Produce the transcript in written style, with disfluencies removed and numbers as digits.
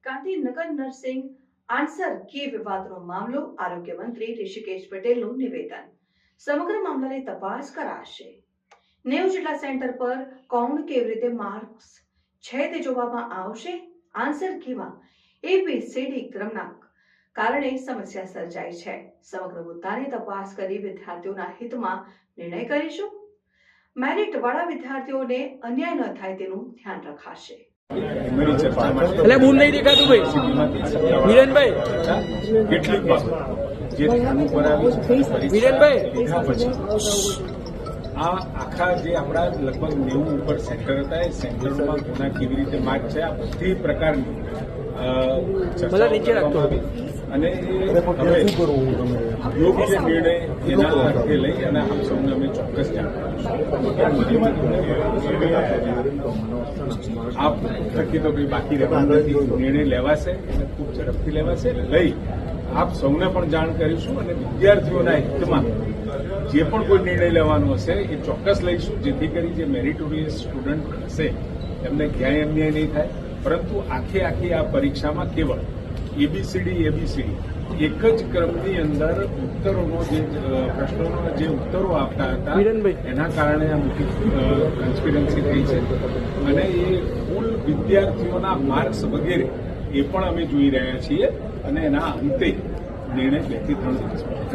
Gandhinagar nursing answer key વિવાદનો મામલો, આરોગ્ય મંત્રી ઋષિકેશ પટેલનું નિવેદન. સમગ્ર મામલાની તપાસ કરાશે. 90 જેટલા સેન્ટર પર કોણ કેવી રીતે માર્ક્સ છે તે જોવામાં આવશે. આન્સર કીમાં ABCD ક્રમના કારણે સમસ્યા સર્જાઈ છે. સમગ્ર મુદ્દાની તપાસ કરી વિદ્યાર્થીઓના હિતમાં નિર્ણય કરીશું. મેરિટવાળા વિદ્યાર્થીઓને અન્યાય ન થાય તેનું ધ્યાન રખાશે. એટલે બૂમ નહીં દેખાતું ભાઈ વિરેનભાઈ, કેટલીક બાબત જે ધ્યાન ઉપર આવી વિરેનભાઈ, આ આખા જે આપણા લગભગ 90 ઉપર સેન્ટર હતા એ સેન્ટરોમાં ગુના કેવી રીતે માર્ક છે, આ બધી પ્રકારની નીચે રાખતો અને હવે યોગ્ય નિર્ણય એના અર્થે લઈ અને આપ સૌને અમે ચોક્કસ જાણ કરીશું. આપ થકી તો કંઈ બાકી રહેવાનું નથી. નિર્ણય લેવાશે અને ખૂબ ઝડપથી લેવાશે લઈ આપ સૌને પણ જાણ કરીશું અને વિદ્યાર્થીઓના હિતમાં જે પણ કોઈ નિર્ણય લેવાનો હશે એ ચોક્કસ લઈશું, જેથી કરી જે મેરિટોરિયસ સ્ટુડન્ટ હશે એમને ક્યાંય અન્યાય નહીં થાય. પરંતુ આખી આ પરીક્ષામાં કેવળ ABCD એક જ ક્રમની અંદર ઉત્તરોનો જે પ્રશ્નોના જે ઉત્તરો આપતા હતા એના કારણે આ મોટી ટ્રાન્સપેરન્સી થઈ છે અને એ કુલ વિદ્યાર્થીઓના માર્ક્સ વગેરે એ પણ અમે જોઈ રહ્યા છીએ અને એના અંતે નિર્ણય 2 થી 3 દિવસ